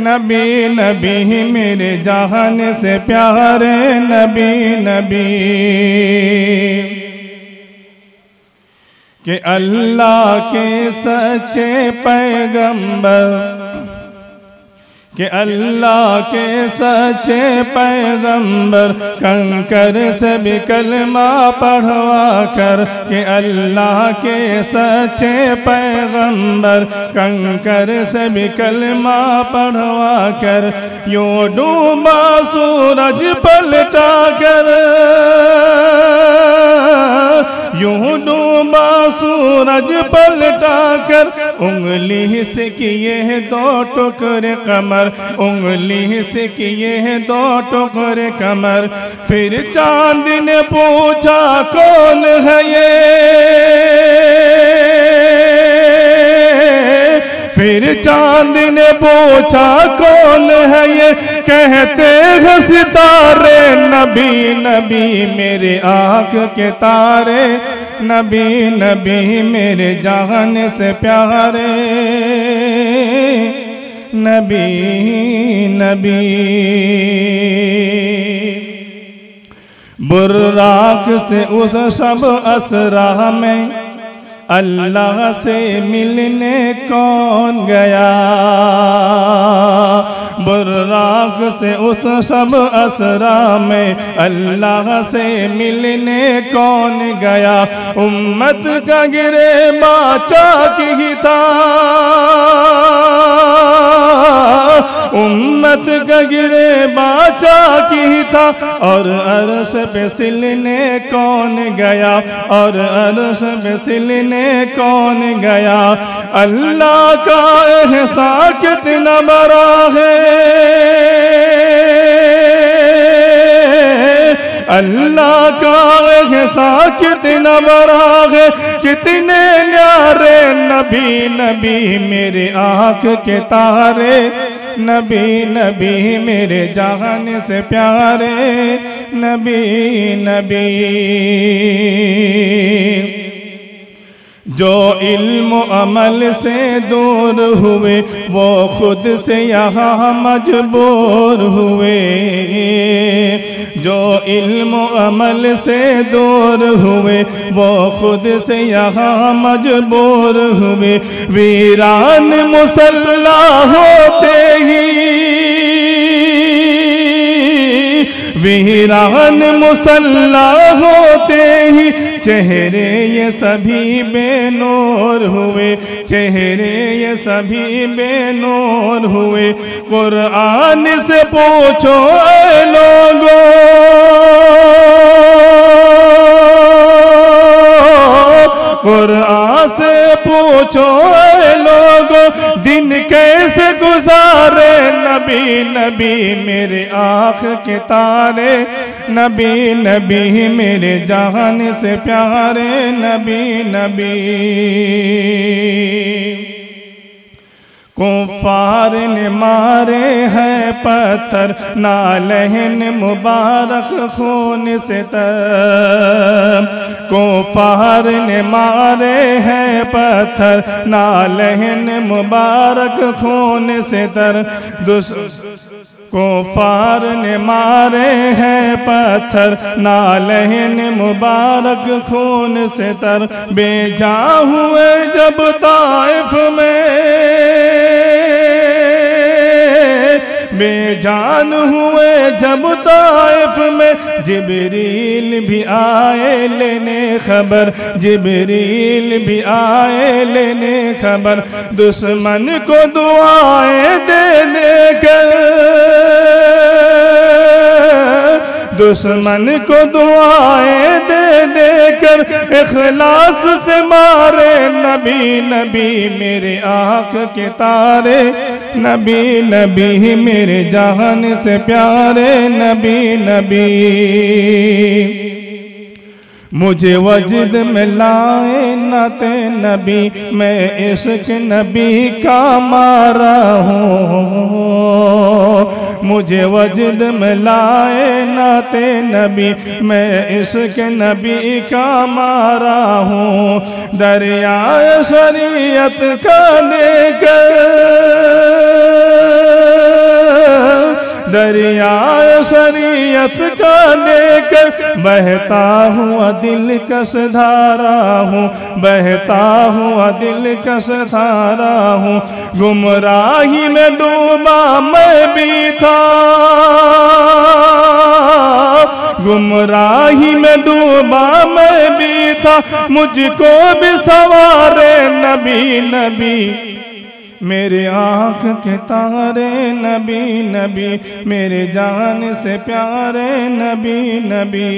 नबी नबी मेरे जहान से प्यारे नबी नबी कि अल्लाह के सच्चे पैगंबर कि अल्लाह के सच्चे पैगंबर कंकर से भी कलमा पढ़वा कर कि अल्लाह के सच्चे पैगंबर कंकर से भी कलमा पढ़वा कर यूं डूबा सूरज पलटा कर यूं डूबा सूरज पलटा कर उंगली से किए दो टुकड़े कमर उंगली से किए दो टुकड़े कमर फिर चांद ने पूछा कौन है ये फिर चांद ने पूछा कौन है ये कहते हैं सितारे नबी नबी मेरे आँख के तारे नबी नबी मेरे जान से प्यारे नबी नबी बुर्राक से उस शब असरा में अल्लाह से मिलने कौन गया बुर्राक से उस शब असरा में अल्लाह से मिलने कौन गया उम्मत का गिरे बाचा की था उम्मत का गिरे बाचा की था और अर्श पे सिलने कौन गया और अर्श पे सिलने कौन गया अल्लाह का एहसान कितना बड़ा है अल्लाह का एहसान कितना बड़ा है कितने न्यारे नबी नबी मेरे आँख के तारे नबी नबी मेरे जान से प्यारे नबी नबी जो इल्म अमल से दूर हुए वो खुद से यहाँ मजबूर हुए जो इल्म अमल से दूर हुए वो खुद से यहाँ मजबूर हुए वीरान मुसल्ला होते ही वीरान मुसल्ला होते ही चेहरे ये सभी बेनूर हुए चेहरे ये सभी बेनूर हुए कुरान से पूछो ऐ लोगों कुरान से पूछो ऐ लोगों दिन कैसे गुजारे नबी नबी मेरे आँख के तारे नबी नबी मेरे जान से प्यारे नबी नबी कुफार ने मारे हैं पत्थर नालहन मुबारक खून से तर कुफार ने मारे हैं पत्थर नालहन मुबारक खून से तर कुफार ने मारे हैं पत्थर नालहन मुबारक खून से तर बेजा हुए जब ताइफ में बेजान हुए जब ताइफ में जिब्रील भी आए लेने खबर जिब्रील भी आए लेने खबर दुश्मन को दुआएं देने कर दुश्मन को दुआएं दे देकर इखलास से मारे नबी नबी मेरे आँख के तारे नबी नबी मेरे जान से प्यारे नबी नबी मुझे वजद में लाए नाते नबी, मैं इश्क नबी का मारा हूँ। मुझे वजद में लाए नाते नबी, मैं इश्क नबी का मारा हूँ। दरियाए शरीयत का लेकर, दरियाए शरीयत का लेकर बहता हुआ दिल कस धारा हूँ, बहता हुआ दिल कस धारा हूँ। गुमराही में डूबा मैं भी था, गुमराही में डूबा मैं भी था, मुझको भी सवारे नबी नबी। मेरे आँख के तारे नबी नबी, मेरे जान से प्यारे नबी नबी।